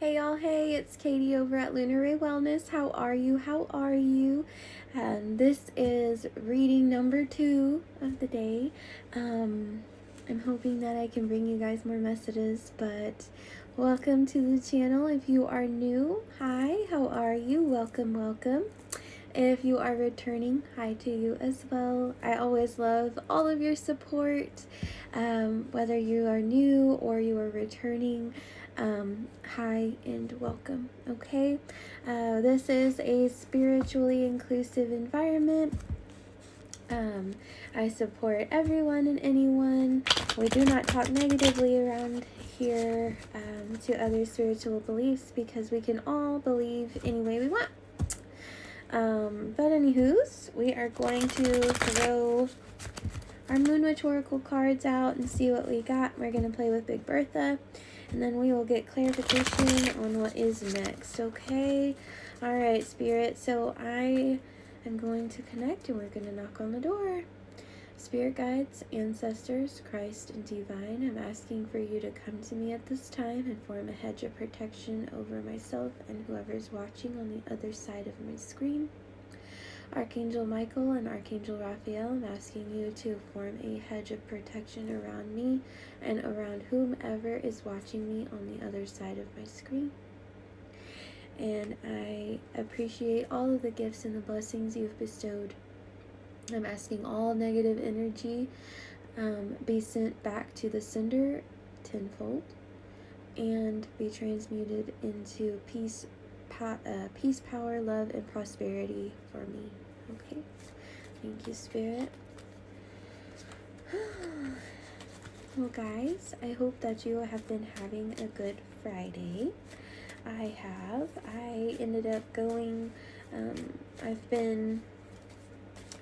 Hey y'all, hey, it's Katie over at Lunar Ray Wellness. How are you? How are you? This is reading number 2 of the day. I'm hoping that I can bring you guys more messages, but welcome to the channel. If you are new, hi, how are you? Welcome, welcome. If you are returning, hi to you as well. I always love all of your support, whether you are new or you are returning. Hi and welcome. Okay, this is a spiritually inclusive environment. I support everyone and anyone. We do not talk negatively around here to other spiritual beliefs because we can all believe any way we want. But anywho's, we are going to throw our Moon Witch Oracle cards out and see what we got. We're going to play with Big Bertha, and then we will get clarification on what is next, okay? Alright, Spirit, so I am going to connect and we're going to knock on the door. Spirit guides, ancestors, Christ, and divine, I'm asking for you to come to me at this time and form a hedge of protection over myself and whoever's watching on the other side of my screen. Archangel Michael and Archangel Raphael, I'm asking you to form a hedge of protection around me and around whomever is watching me on the other side of my screen. And I appreciate all of the gifts and the blessings you've bestowed. I'm asking all negative energy be sent back to the sender tenfold and be transmuted into peace, power, love, and prosperity for me. Okay, thank you, Spirit. Well, guys, I hope that you have been having a good Friday. I ended up going, I've been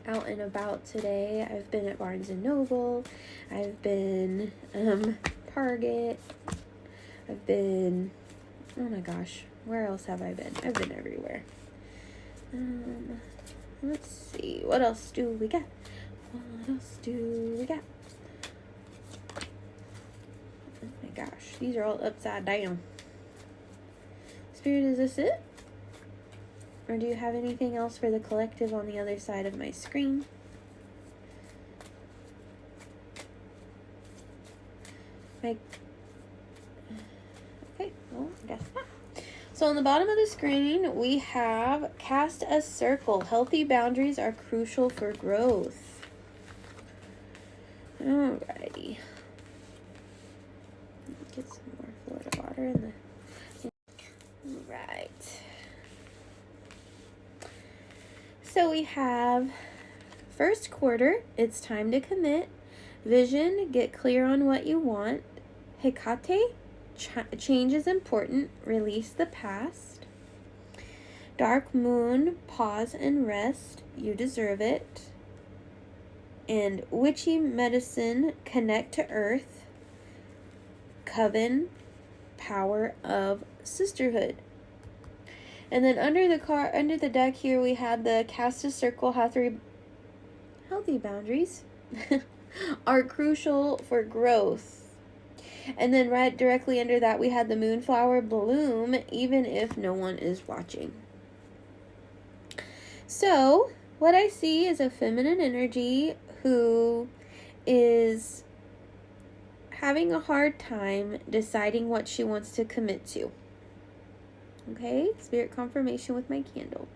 out and about today. I've been at Barnes & Noble. I've been, Target. I've been, oh my gosh, where else have I been? I've been everywhere. Let's see, what else do we got? What else do we got? Oh my gosh, these are all upside down. Spirit, is this it? Or do you have anything else for the collective on the other side of my screen? Okay, well, I guess not. So on the bottom of the screen, we have cast a circle. Healthy boundaries are crucial for growth. Alrighty. Get some more Florida water in the... Right. So we have first quarter, it's time to commit. Vision, get clear on what you want. Hecate, change is important, release the past. Dark moon, pause and rest, you deserve it. And witchy medicine, connect to earth. Coven, power of sisterhood. And then under the deck here, we have the cast a circle. Healthy boundaries are crucial for growth. And then right directly under that, we had the moonflower bloom, even if no one is watching. So what I see is a feminine energy who is having a hard time deciding what she wants to commit to. Okay, Spirit confirmation with my candle.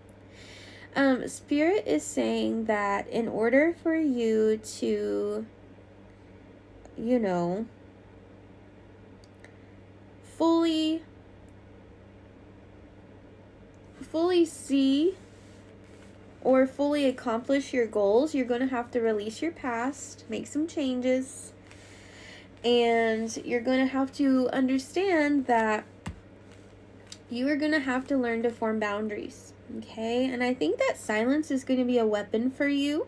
Spirit is saying that in order for you to, fully see or fully accomplish your goals, you're going to have to release your past, make some changes, and you're going to have to understand that you are going to have to learn to form boundaries, okay? And I think that silence is going to be a weapon for you.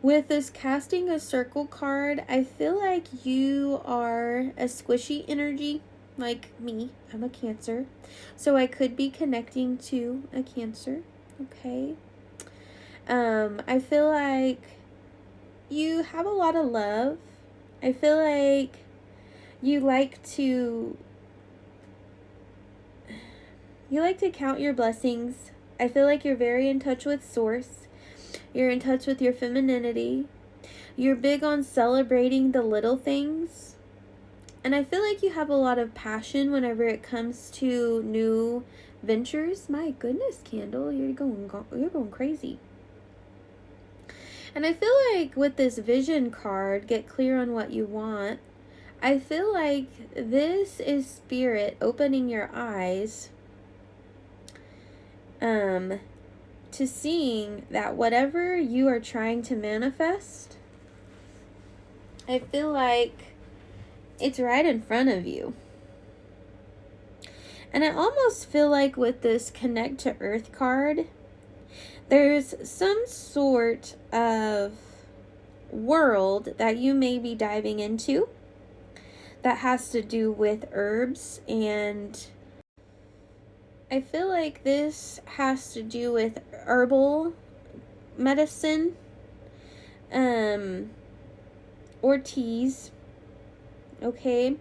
With this casting a circle card, I feel like you are a squishy energy, like me. I'm a Cancer. So I could be connecting to a Cancer, okay? I feel like you have a lot of love. I feel like you like to You like to count your blessings. I feel like you're very in touch with Source. You're in touch with your femininity. You're big on celebrating the little things. And I feel like you have a lot of passion whenever it comes to new ventures. My goodness, Candle, you're going crazy. And I feel like with this vision card, get clear on what you want. I feel like this is Spirit opening your eyes to seeing that whatever you are trying to manifest, I feel like it's right in front of you. And I almost feel like with this Connect to Earth card, there's some sort of world that you may be diving into that has to do with herbs, and I feel like this has to do with herbal medicine, or teas, okay?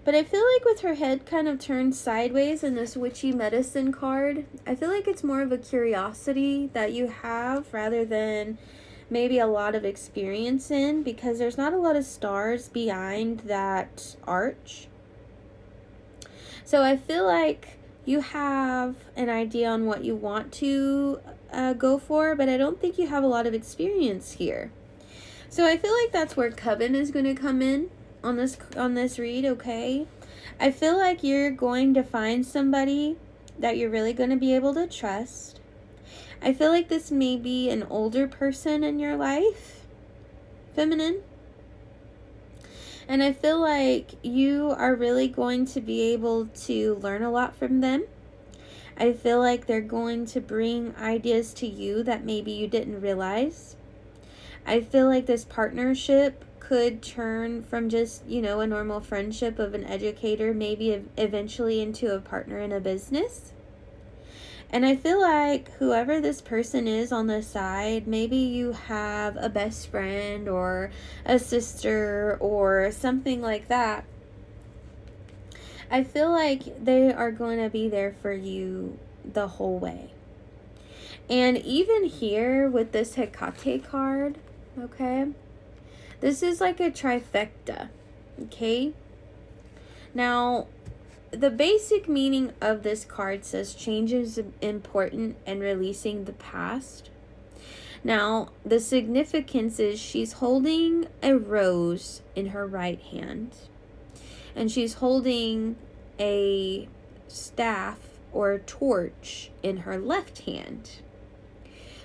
But I feel like with her head kind of turned sideways in this witchy medicine card, I feel like it's more of a curiosity that you have rather than maybe a lot of experience in, because there's not a lot of stars behind that arch. So I feel like you have an idea on what you want to go for, but I don't think you have a lot of experience here. So I feel like that's where Coven is going to come in on this read, okay? I feel like you're going to find somebody that you're really going to be able to trust. I feel like this may be an older person in your life, feminine. And I feel like you are really going to be able to learn a lot from them. I feel like they're going to bring ideas to you that maybe you didn't realize. I feel like this partnership could turn from just, a normal friendship of an educator, maybe eventually into a partner in a business. And I feel like whoever this person is on the side, maybe you have a best friend or a sister or something like that. I feel like they are going to be there for you the whole way. And even here with this Hecate card, okay, this is like a trifecta, okay? Now, the basic meaning of this card says change is important and releasing the past. Now, the significance is she's holding a rose in her right hand, and she's holding a staff or a torch in her left hand.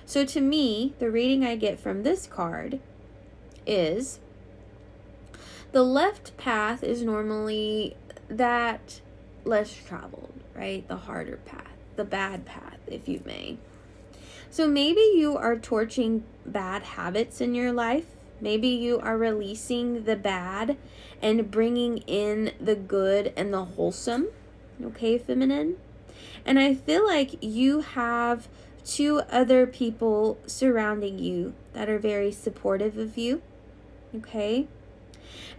So to me, the reading I get from this card is the left path is normally that less traveled, right? The harder path, the bad path, if you may. So maybe you are torching bad habits in your life. Maybe you are releasing the bad and bringing in the good and the wholesome, okay, feminine? And I feel like you have two other people surrounding you that are very supportive of you, okay?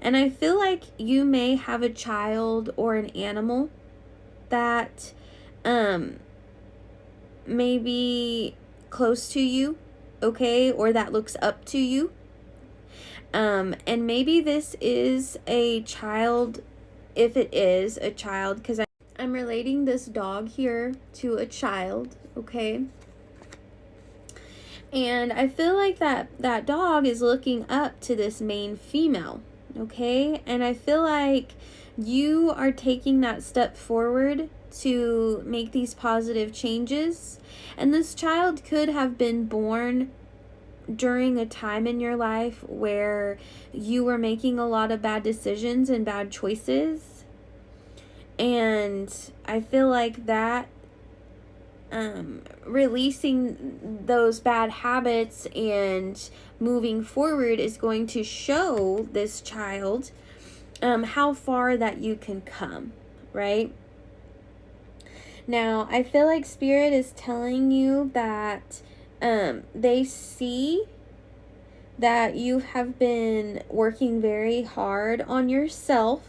And I feel like you may have a child or an animal that may be close to you, okay, or that looks up to you. And maybe this is a child, if it is a child, because I'm relating this dog here to a child, okay? And I feel like that dog is looking up to this main female, okay? And I feel like you are taking that step forward to make these positive changes. And this child could have been born during a time in your life where you were making a lot of bad decisions and bad choices. And I feel like that releasing those bad habits and moving forward is going to show this child how far that you can come, right? Now, I feel like Spirit is telling you that they see that you have been working very hard on yourself.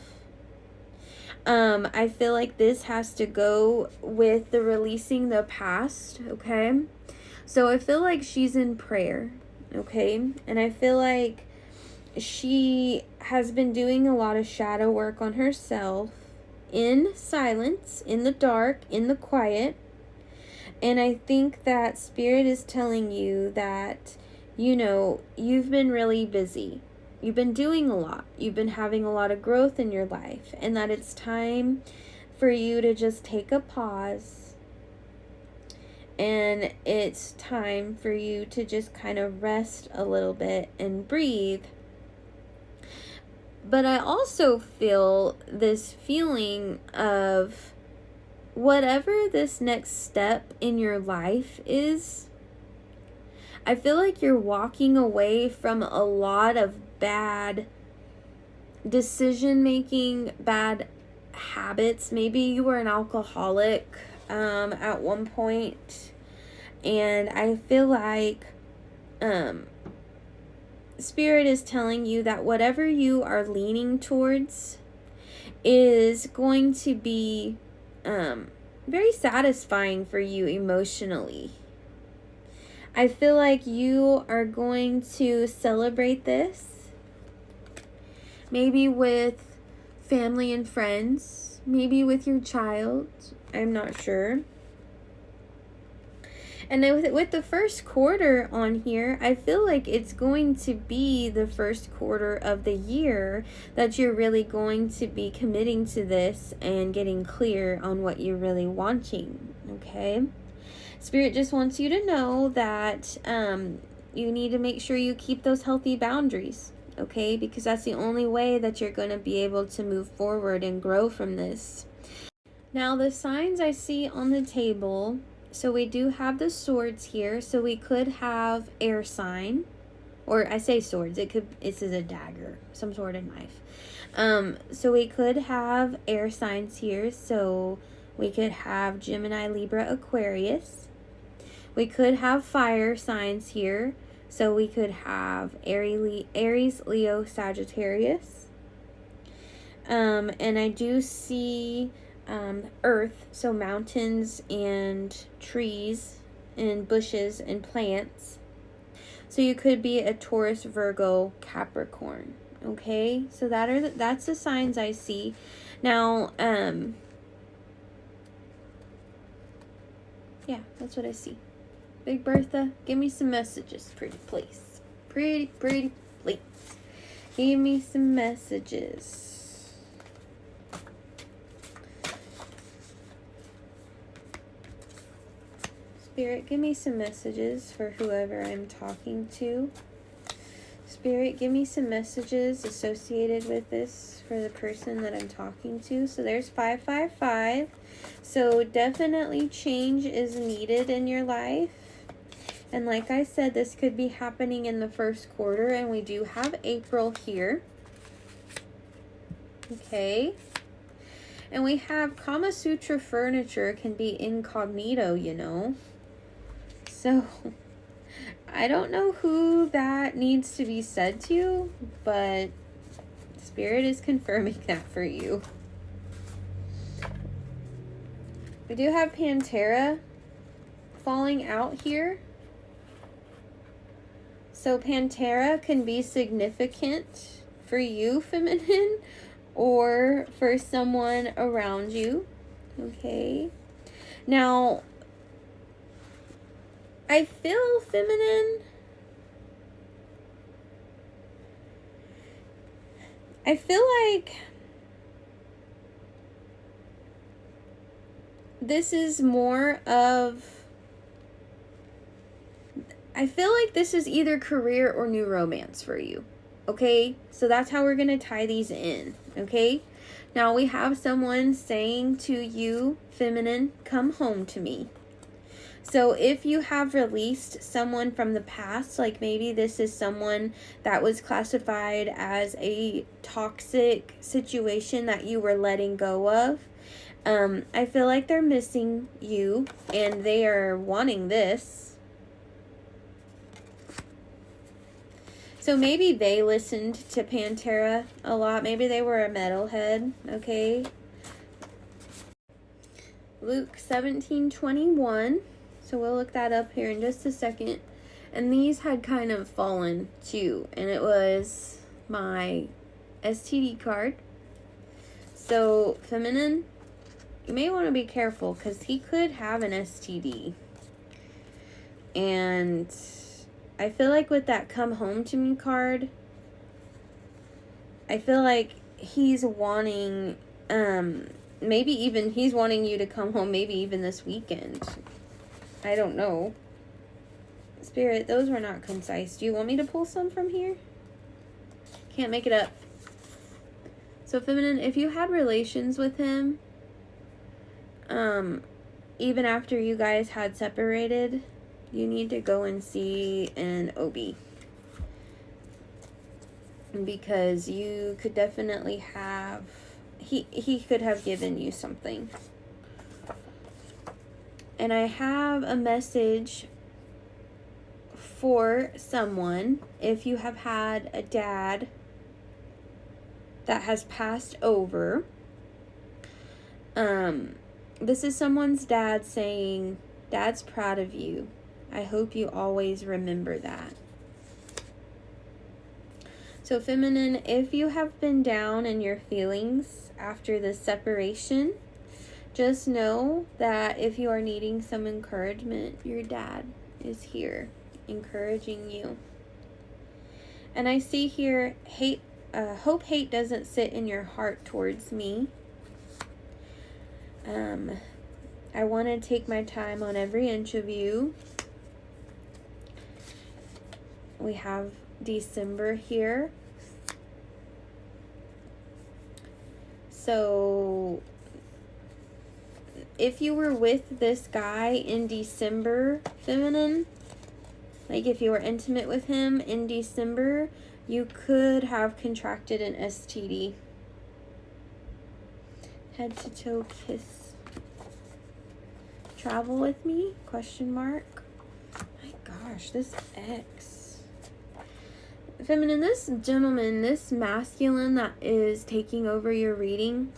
I feel like this has to go with the releasing the past, okay? So I feel like she's in prayer, okay? And I feel like she has been doing a lot of shadow work on herself in silence, in the dark, in the quiet. And I think that Spirit is telling you that, you know, you've been really busy. You've been doing a lot. You've been having a lot of growth in your life. And that it's time for you to just take a pause. And it's time for you to just kind of rest a little bit and breathe. But I also feel this feeling of whatever this next step in your life is, I feel like you're walking away from a lot of bad decision making, bad habits. Maybe you were an alcoholic at one point, and I feel like Spirit is telling you that whatever you are leaning towards is going to be very satisfying for you emotionally. I feel like you are going to celebrate this, maybe with family and friends, maybe with your child. I'm not sure. And then with the first quarter on here, I feel like it's going to be the first quarter of the year that you're really going to be committing to this and getting clear on what you're really wanting, okay? Spirit just wants you to know that you need to make sure you keep those healthy boundaries, okay? Because that's the only way that you're going to be able to move forward and grow from this. Now, the signs I see on the table... So we do have the swords here. So we could have air sign, or I say swords. This is a dagger, some sort of knife. So we could have air signs here. So we could have Gemini, Libra, Aquarius. We could have fire signs here. So we could have Aries, Leo, Sagittarius. And I do see earth, so mountains and trees and bushes and plants. So you could be a Taurus, Virgo, Capricorn. Okay, so that's the signs I see. Now, yeah, that's what I see. Big Bertha, give me some messages, pretty please. Pretty please. Give me some messages. Spirit, give me some messages for whoever I'm talking to. Spirit, give me some messages associated with this for the person that I'm talking to. So there's 555. So definitely change is needed in your life. And like I said, this could be happening in the first quarter. And we do have April here. Okay. And we have Kama Sutra furniture can be incognito, you know. So, I don't know who that needs to be said to, but Spirit is confirming that for you. We do have Pantera falling out here. So, Pantera can be significant for you, feminine, or for someone around you. Okay. Now, I feel feminine. I feel like this is more of... I feel like this is either career or new romance for you. Okay? So that's how we're going to tie these in. Okay? Now we have someone saying to you, feminine, come home to me. So if you have released someone from the past, like maybe this is someone that was classified as a toxic situation that you were letting go of, I feel like they're missing you and they are wanting this. So maybe they listened to Pantera a lot. Maybe they were a metalhead, okay? Luke 17:21. So we'll look that up here in just a second. And these had kind of fallen too. And it was my STD card. So, feminine, you may want to be careful because he could have an STD. And I feel like with that come home to me card, I feel like he's wanting, maybe even he's wanting you to come home, maybe even this weekend. I don't know. Spirit, those were not concise. Do you want me to pull some from here? Can't make it up. So, feminine, if you had relations with him, even after you guys had separated, you need to go and see an OB. Because you could definitely have, he could have given you something. And I have a message for someone. If you have had a dad that has passed over, this is someone's dad saying, Dad's proud of you. I hope you always remember that. So, feminine, if you have been down in your feelings after this separation, just know that if you are needing some encouragement, your dad is here encouraging you. And I see here, hope hate doesn't sit in your heart towards me. I want to take my time on every inch of you. We have December here. So if you were with this guy in December, feminine, like if you were intimate with him in December, you could have contracted an STD. Head to toe kiss. Travel with me? Question mark. My gosh, this X. Feminine, this gentleman, this masculine that is taking over your reading,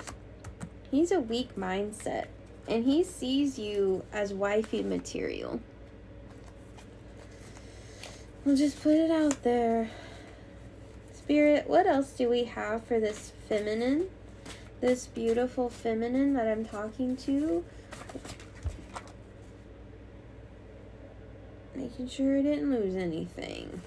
he's a weak mindset. And he sees you as wifey material. We'll just put it out there. Spirit, what else do we have for this feminine? This beautiful feminine that I'm talking to. Making sure I didn't lose anything.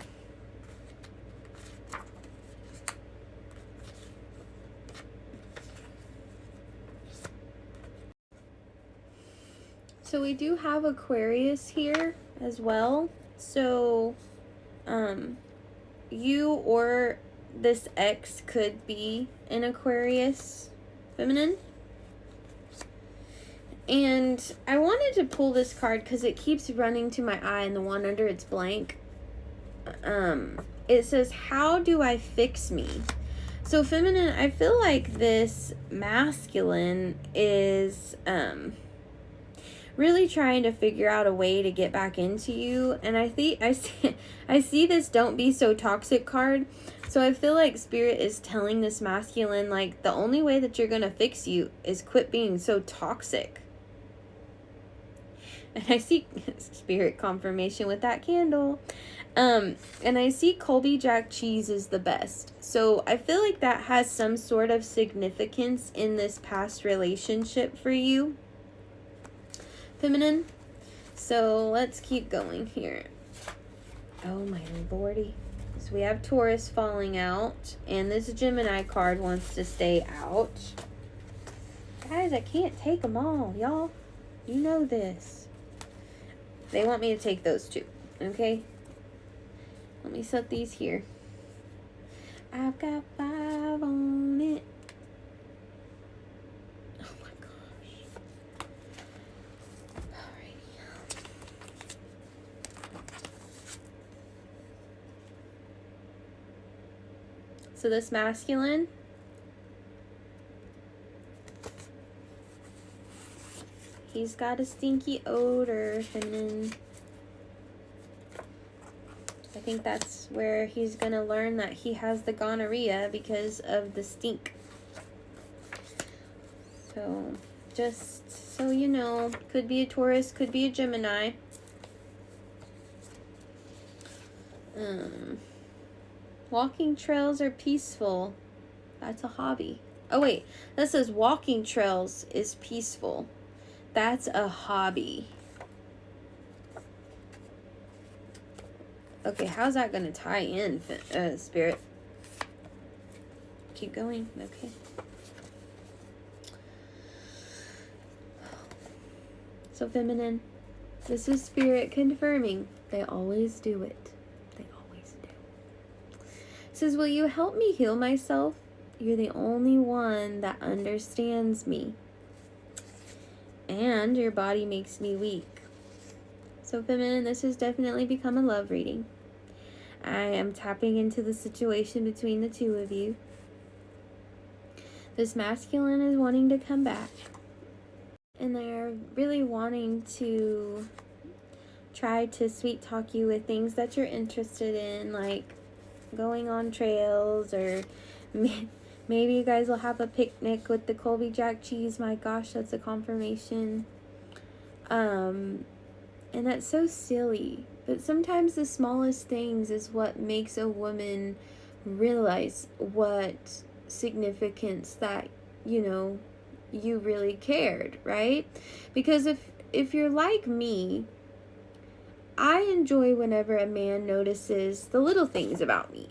So we do have Aquarius here as well. So, you or this ex could be an Aquarius feminine. And I wanted to pull this card because it keeps running to my eye, and the one under it's blank. It says, how do I fix me? So feminine, I feel like this masculine is really trying to figure out a way to get back into you. And I see this don't be so toxic card. So I feel like Spirit is telling this masculine, like, the only way that you're going to fix you is quit being so toxic. And I see Spirit confirmation with that candle. And I see Colby Jack cheese is the best. So I feel like that has some sort of significance in this past relationship for you, feminine. So let's keep going here. Oh my lordy. So we have Taurus falling out, and this Gemini card wants to stay out. Guys, I can't take them all, y'all. You know this. They want me to take those two, okay? Let me set these here. I've got 5 on it. Oh my gosh. Alrighty. So this masculine, he's got a stinky odor, feminine. I think that's where he's going to learn that he has the gonorrhea because of the stink. So just So, you know, could be a Taurus, could be a Gemini. Walking trails are peaceful. That's a hobby. Oh, wait. That says walking trails is peaceful. That's a hobby. Okay, how's that going to tie in, Spirit? Keep going. Okay. So, feminine, this is Spirit confirming. They always do it. They always do. It says, will you help me heal myself? You're the only one that understands me. And your body makes me weak. So, feminine, this has definitely become a love reading. I am tapping into the situation between the two of you. This masculine is wanting to come back. And they're really wanting to try to sweet talk you with things that you're interested in, like going on trails, or maybe you guys will have a picnic with the Colby Jack cheese. My gosh, that's a confirmation. And that's so silly. But sometimes the smallest things is what makes a woman realize what significance that, you know, you really cared, right? Because if you're like me, I enjoy whenever a man notices the little things about me.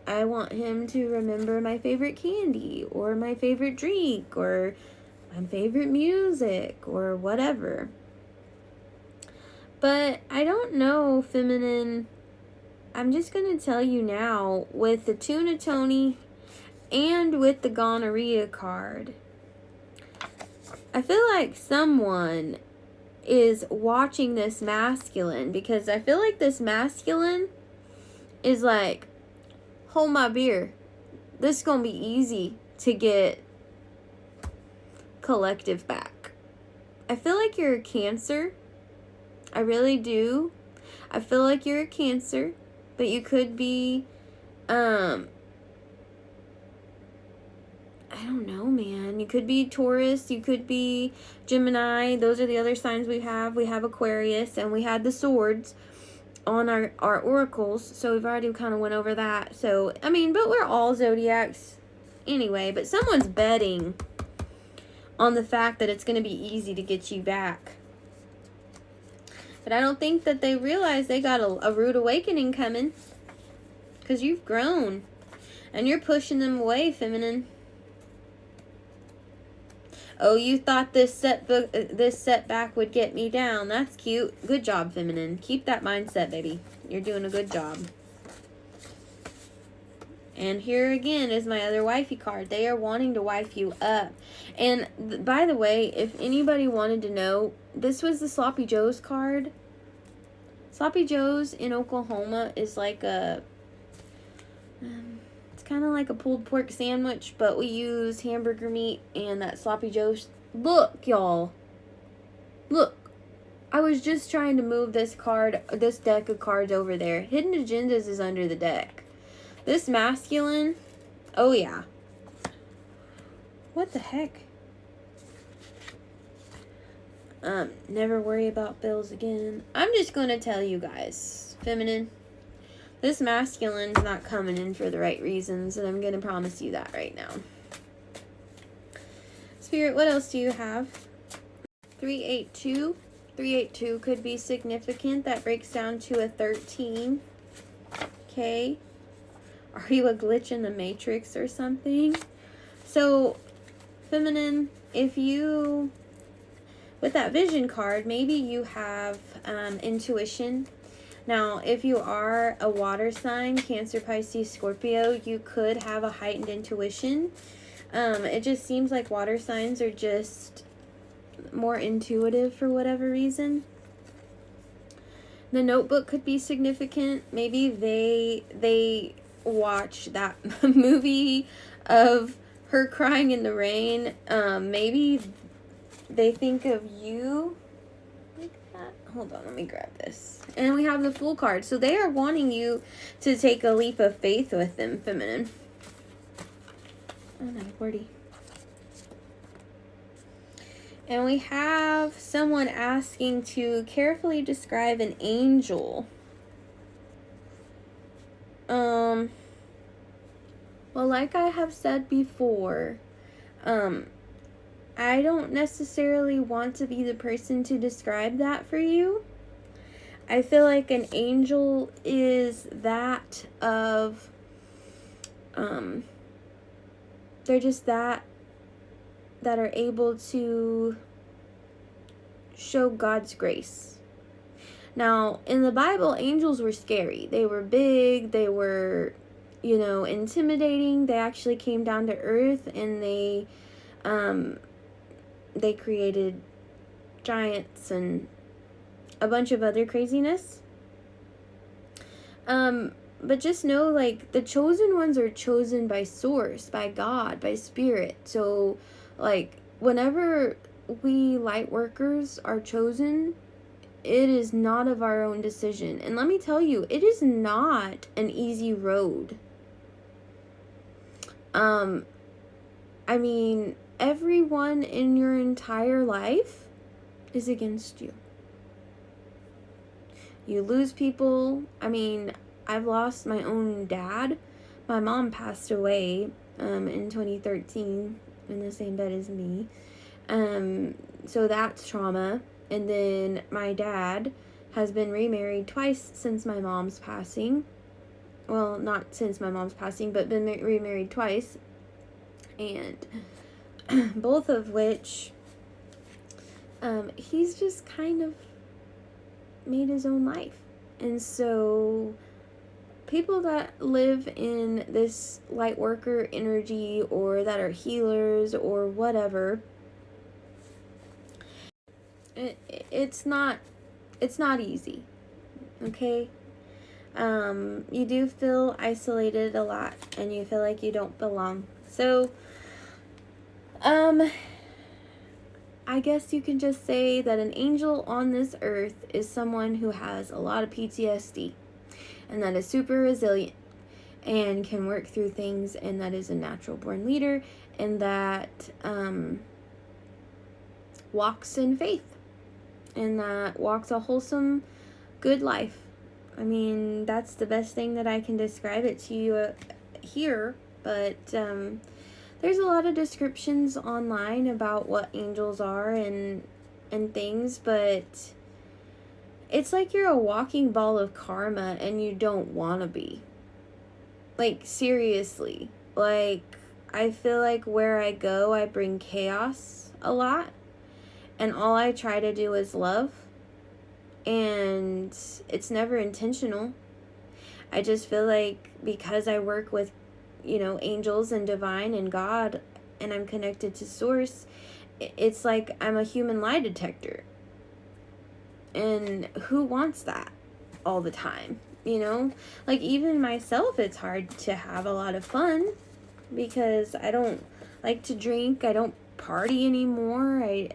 I want him to remember my favorite candy, or my favorite drink, or my favorite music, or whatever. But I don't know, feminine. I'm just going to tell you now, with the Tuna Tony and with the gonorrhea card, I feel like someone is watching this masculine, because I feel like this masculine is like, hold my beer. This is going to be easy to get collective back. I feel like you're a Cancer. I really do. I feel like you're a Cancer, but you could be, I don't know, man. You could be Taurus. You could be Gemini. Those are the other signs we have. We have Aquarius, and we had the swords on our oracles. So we've already kind of went over that. So, I mean, but we're all zodiacs anyway. But someone's betting on the fact that it's going to be easy to get you back. But I don't think that they realize they got a rude awakening coming. Because you've grown. And you're pushing them away, feminine. Oh, you thought this setback would get me down. That's cute. Good job, feminine. Keep that mindset, baby. You're doing a good job. And here again is my other wifey card. They are wanting to wife you up. And by the way, if anybody wanted to know, this was the Sloppy Joe's card. Sloppy Joe's in Oklahoma is like a... it's kind of like a pulled pork sandwich, but we use hamburger meat and that Sloppy Joe's. Look, y'all. Look. I was just trying to move this deck of cards over there. Hidden Agendas is under the deck. This masculine, oh yeah. What the heck? Never worry about bills again. I'm just going to tell you guys, feminine, this masculine's not coming in for the right reasons, and I'm going to promise you that right now. Spirit, what else do you have? 382. 382 could be significant. That breaks down to a 13. Okay. Are you a glitch in the matrix or something? So, feminine, if you, with that vision card, maybe you have intuition. Now, if you are a water sign, Cancer, Pisces, Scorpio, you could have a heightened intuition. It just seems like water signs are just more intuitive for whatever reason. The Notebook could be significant. Maybe they watch that movie of her crying in the rain. Maybe they think of you like that. Hold on, let me grab this. And we have the Fool card. So they are wanting you to take a leap of faith with them, feminine. Oh, 940. And we have someone asking to carefully describe an angel. Well, like I have said before, I don't necessarily want to be the person to describe that for you. I feel like an angel is that of, they're just that are able to show God's grace. Now, in the Bible, angels were scary. They were big, they were, intimidating. They actually came down to earth, and they created giants and a bunch of other craziness. But just know, like, the chosen ones are chosen by source, by God, by spirit. So, like, whenever we light workers are chosen, it is not of our own decision. And let me tell you, it is not an easy road. I mean, everyone in your entire life is against you. You lose people. I mean, I've lost my own dad. My mom passed away in 2013 in the same bed as me. So that's trauma. And then my dad has been remarried twice since my mom's passing. Well, not since my mom's passing, but been remarried twice. And both of which he's just kind of made his own life. And so people that live in this light worker energy, or that are healers or whatever, it's not easy. Okay? You do feel isolated a lot, and you feel like you don't belong. So I guess you can just say that an angel on this earth is someone who has a lot of PTSD, and that is super resilient and can work through things, and that is a natural born leader, and that walks in faith, and that walks a wholesome, good life. I mean, that's the best thing that I can describe it to you here, but there's a lot of descriptions online about what angels are and things, but it's like you're a walking ball of karma, and you don't want to be. Like, seriously. Like, I feel like where I go, I bring chaos a lot, and all I try to do is love, and it's never intentional. I just feel like because I work with angels and divine and God, and I'm connected to source, it's like I'm a human lie detector. And who wants that all the time? Like, even myself, it's hard to have a lot of fun because I don't like to drink. I don't party anymore. I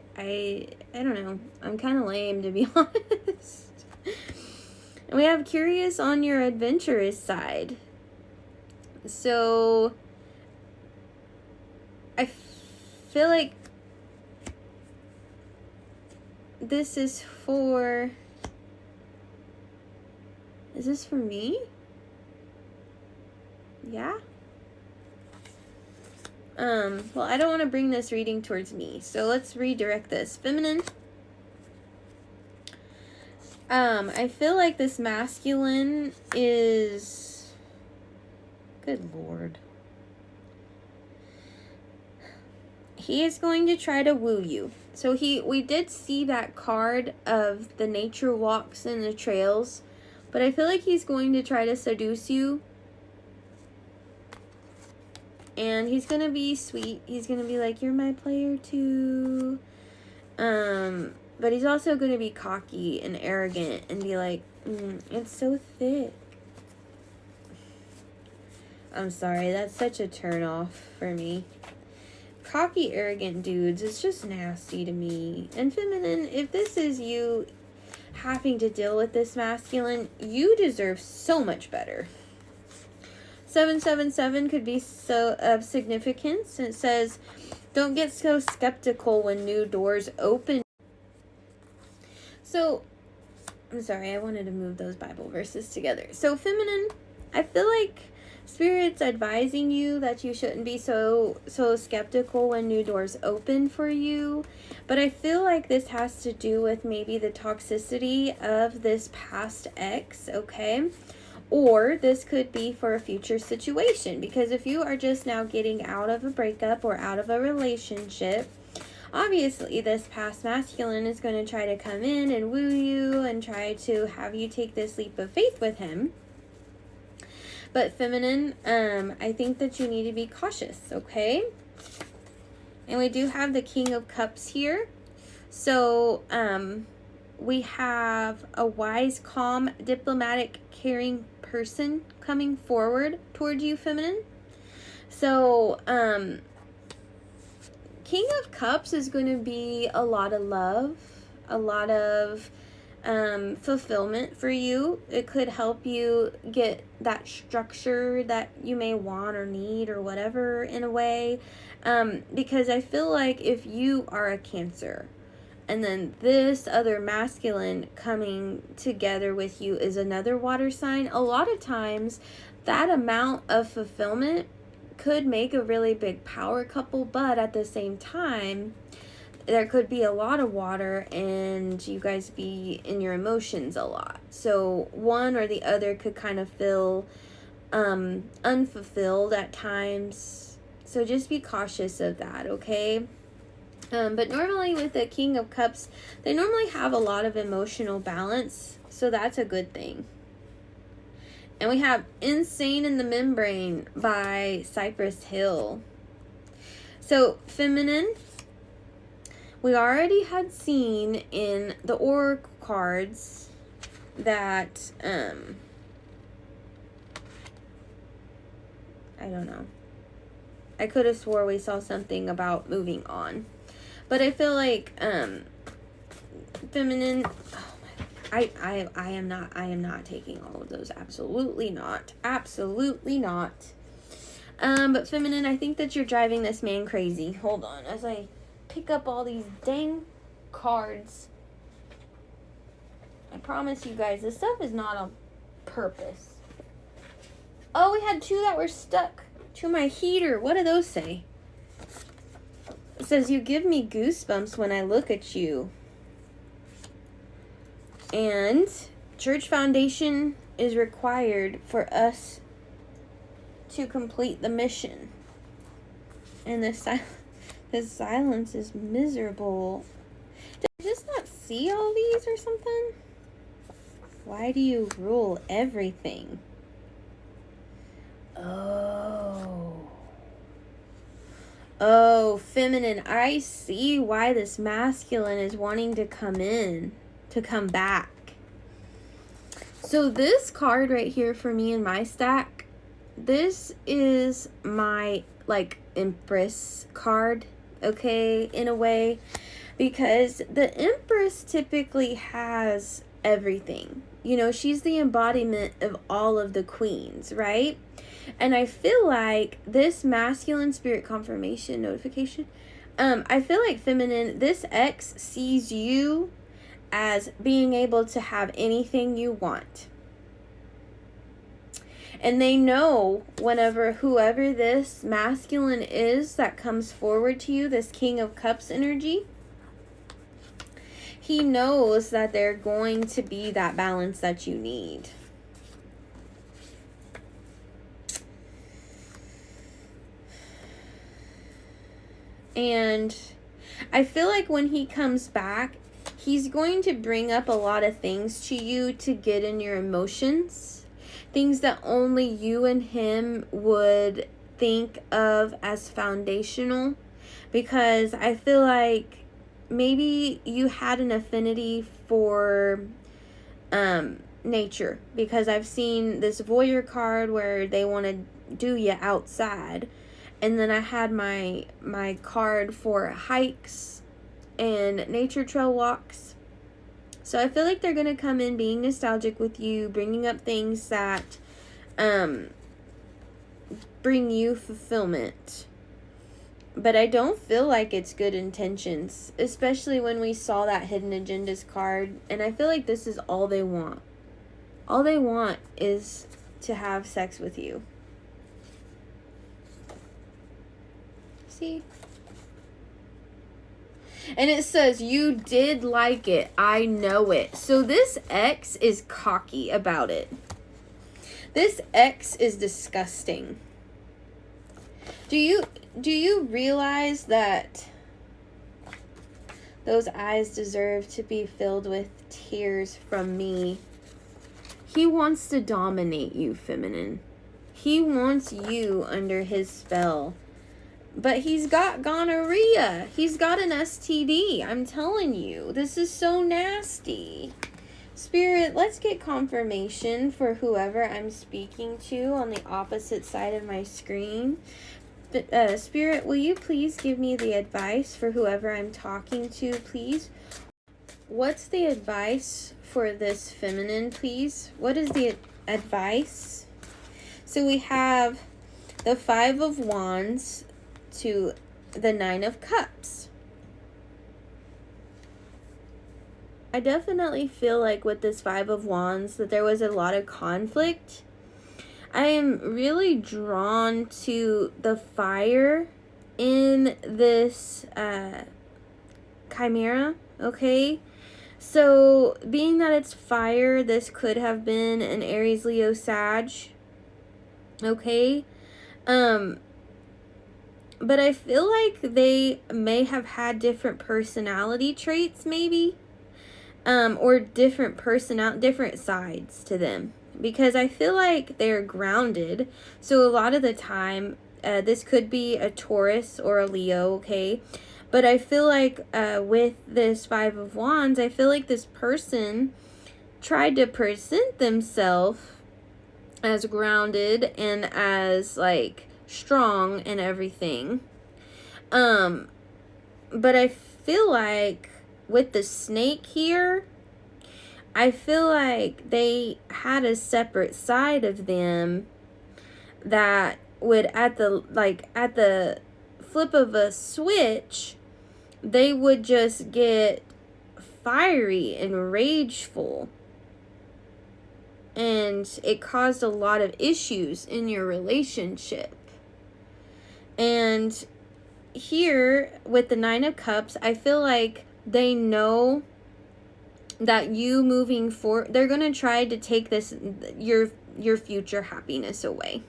don't know. I'm kind of lame, to be honest. And we have curious on your adventurous side. So I feel like this is for... Is this for me? Yeah? Well, I don't want to bring this reading towards me, so let's redirect this. Feminine. I feel like this masculine is... Good Lord. He is going to try to woo you. So we did see that card of the nature walks and the trails, but I feel like he's going to try to seduce you. And he's going to be sweet. He's going to be like, you're my player too. But he's also going to be cocky and arrogant and be like, it's so thick. I'm sorry, that's such a turn off for me. Cocky, arrogant dudes, it's just nasty to me. And feminine, if this is you having to deal with this masculine, you deserve so much better. 777 could be so of significance. It says, Don't get so skeptical when new doors open. So, I'm sorry, I wanted to move those Bible verses together. So, feminine, I feel like Spirit's advising you that you shouldn't be so skeptical when new doors open for you. But I feel like this has to do with maybe the toxicity of this past ex, okay? Or this could be for a future situation. Because if you are just now getting out of a breakup or out of a relationship, obviously this past masculine is going to try to come in and woo you and try to have you take this leap of faith with him. But feminine, I think that you need to be cautious, okay? And we do have the King of Cups here. So, we have a wise, calm, diplomatic, caring person coming forward toward you, feminine. So, King of Cups is going to be a lot of love, a lot of fulfillment for you. It could help you get that structure that you may want or need or whatever in a way. Because I feel like if you are a Cancer and then this other masculine coming together with you is another water sign, a lot of times that amount of fulfillment could make a really big power couple, but at the same time, there could be a lot of water and you guys be in your emotions a lot. So one or the other could kind of feel unfulfilled at times. So just be cautious of that, okay? But normally with the King of Cups, they normally have a lot of emotional balance. So that's a good thing. And we have Insane in the Membrane by Cypress Hill. So feminine, we already had seen in the oracle cards that, I don't know. I could have swore we saw something about moving on. But I feel like, feminine, I am not taking all of those. Absolutely not. Absolutely not. But feminine, I think that you're driving this man crazy. Hold on, as I pick up all these dang cards. I promise you guys, this stuff is not on purpose. Oh, we had two that were stuck to my heater. What do those say? It says, you give me goosebumps when I look at you. And church foundation is required for us to complete the mission. And this silence is miserable. Did I just not see all these or something? Why do you rule everything? Oh, feminine. I see why this masculine is wanting to come back. So this card right here for me in my stack, this is my Empress card, okay, in a way, because the Empress typically has everything. You know, she's the embodiment of all of the queens, right? And I feel like this masculine spirit confirmation notification, I feel like feminine, this ex sees you as being able to have anything you want. And they know whoever this masculine is that comes forward to you, this King of Cups energy, he knows that they're going to be that balance that you need. And I feel like when he comes back, he's going to bring up a lot of things to you to get in your emotions. Things that only you and him would think of as foundational. Because I feel like maybe you had an affinity for nature. Because I've seen this voyeur card where they want to do you outside. And then I had my card for hikes and nature trail walks. So I feel like they're going to come in being nostalgic with you, bringing up things that bring you fulfillment. But I don't feel like it's good intentions, especially when we saw that hidden agendas card. And I feel like this is all they want. All they want is to have sex with you. See? And it says, you did like it. I know it. So this X is cocky about it. This X is disgusting. Do you realize that those eyes deserve to be filled with tears from me? He wants to dominate you, feminine. He wants you under his spell. But he's got gonorrhea. He's got an STD. I'm telling you. This is so nasty. Spirit, let's get confirmation for whoever I'm speaking to on the opposite side of my screen. Spirit, will you please give me the advice for whoever I'm talking to, please? What's the advice for this feminine, please? What is the advice? So we have the Five of Wands to the Nine of Cups. I definitely feel like with this Five of Wands that there was a lot of conflict. I am really drawn to the fire in this chimera, okay? So, being that it's fire, this could have been an Aries, Leo, Sag, okay? But I feel like they may have had different personality traits, maybe, or different sides to them. Because I feel like they're grounded. So a lot of the time, this could be a Taurus or a Leo, okay? But I feel like with this Five of Wands, I feel like this person tried to present themselves as grounded and as, like, strong and everything. But I feel like with the snake here, I feel like they had a separate side of them that would at the flip of a switch, they would just get fiery and rageful. And it caused a lot of issues in your relationship. And here with the Nine of Cups, I feel like they know that you moving forward, they're going to try to take this, your future happiness away.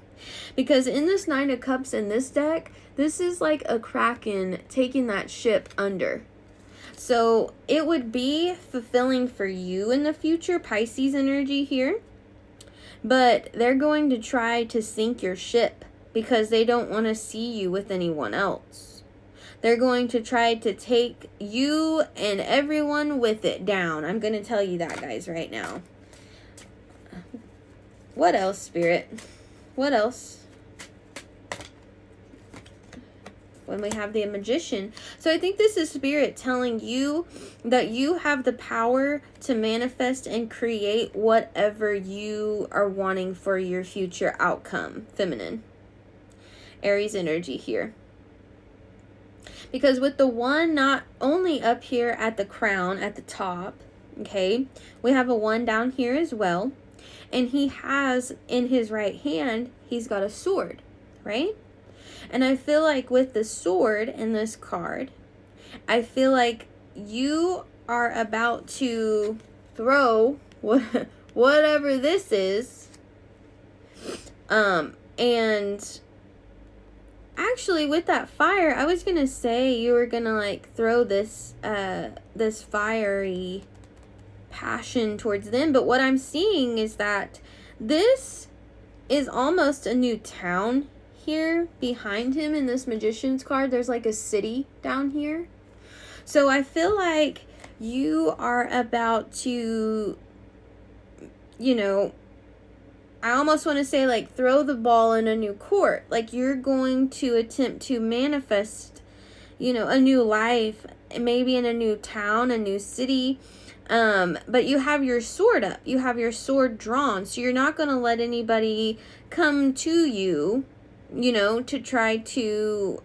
Because in this Nine of Cups in this deck, this is like a kraken taking that ship under. So it would be fulfilling for you in the future, Pisces energy here. But they're going to try to sink your ship because they don't want to see you with anyone else. They're going to try to take you and everyone with it down. I'm going to tell you that, guys, right now. What else, Spirit? What else? When we have the Magician. So I think this is Spirit telling you that you have the power to manifest and create whatever you are wanting for your future outcome, feminine. Aries energy here. Because with the one not only up here at the crown, at the top, okay, we have a one down here as well. And he has, in his right hand, he's got a sword, right? And I feel like with the sword in this card, I feel like you are about to throw whatever this is. And actually, with that fire, I was gonna say you were gonna like throw this this fiery passion towards them, but what I'm seeing is that this is almost a new town here behind him in this Magician's card. There's like a city down here. So I feel like you are about to, you know, I almost want to say like throw the ball in a new court. Like you're going to attempt to manifest, you know, a new life, maybe in a new town, a new city. But you have your sword up. You have your sword drawn. So you're not going to let anybody come to you, you know, to try to,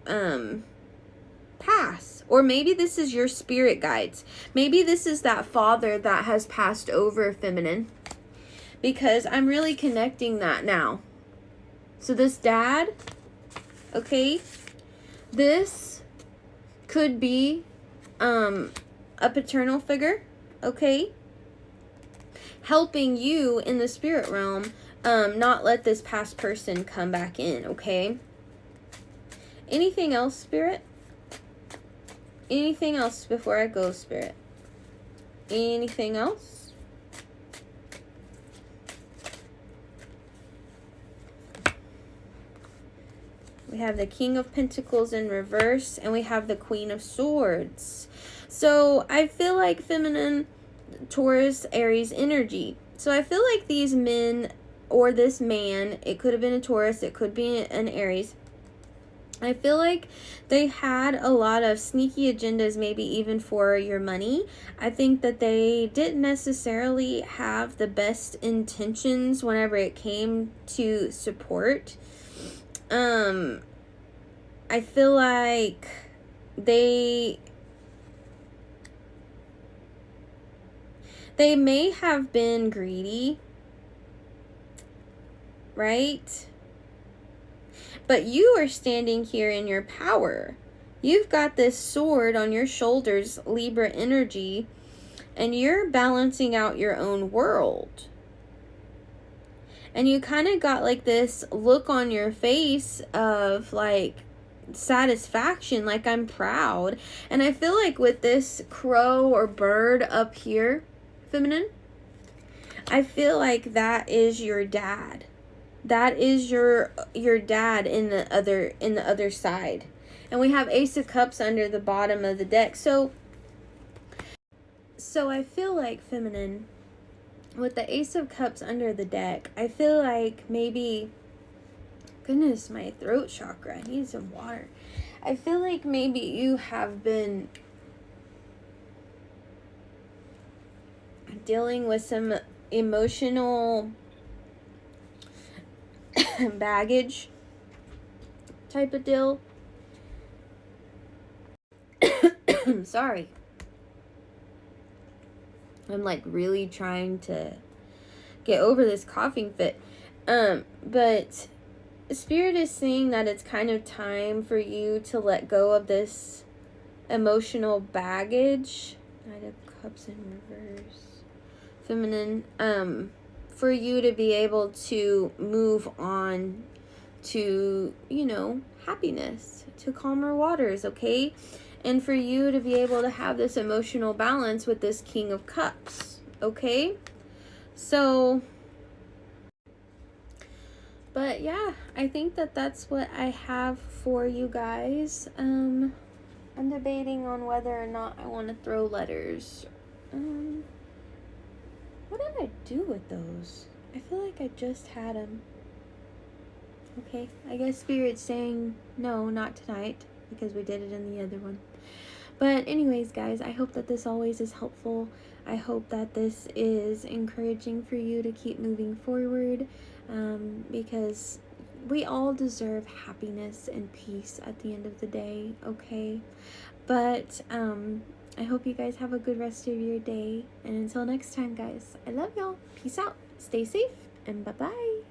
pass. Or maybe this is your spirit guides. Maybe this is that father that has passed over, feminine. Because I'm really connecting that now. So this dad, okay, this could be a paternal figure, okay, helping you in the spirit realm, not let this past person come back in, okay? Anything else, Spirit? Anything else before I go, Spirit? Anything else? We have the King of Pentacles in reverse, and we have the Queen of Swords. So I feel like feminine, Taurus, Aries energy. So I feel like these men or this man, it could have been a Taurus, it could be an Aries. I feel like they had a lot of sneaky agendas, maybe even for your money. I think that they didn't necessarily have the best intentions whenever it came to support. I feel like they may have been greedy, right? But you are standing here in your power. You've got this sword on your shoulders, Libra energy, and you're balancing out your own world. And you kind of got like this look on your face of like satisfaction, like I'm proud. And I feel like with this crow or bird up here, feminine, I feel like that is your dad. That is your dad in the other side. And we have Ace of Cups under the bottom of the deck. So I feel like, feminine, with the Ace of Cups under the deck, I feel like maybe, goodness, my throat chakra, I need some water. I feel like maybe you have been dealing with some emotional baggage type of deal. Sorry. I'm like really trying to get over this coughing fit. But Spirit is saying that it's kind of time for you to let go of this emotional baggage. Knight of Cups in reverse. Feminine. For you to be able to move on to, you know, happiness, to calmer waters, okay? And for you to be able to have this emotional balance with this King of Cups, okay? So, but yeah, I think that that's what I have for you guys. I'm debating on whether or not I want to throw letters. What did I do with those? I feel like I just had them. Okay, I guess Spirit's saying no, not tonight, because we did it in the other one. But anyways, guys, I hope that this always is helpful. I hope that this is encouraging for you to keep moving forward, because we all deserve happiness and peace at the end of the day, okay? But I hope you guys have a good rest of your day. And until next time, guys, I love y'all. Peace out. Stay safe. And bye-bye.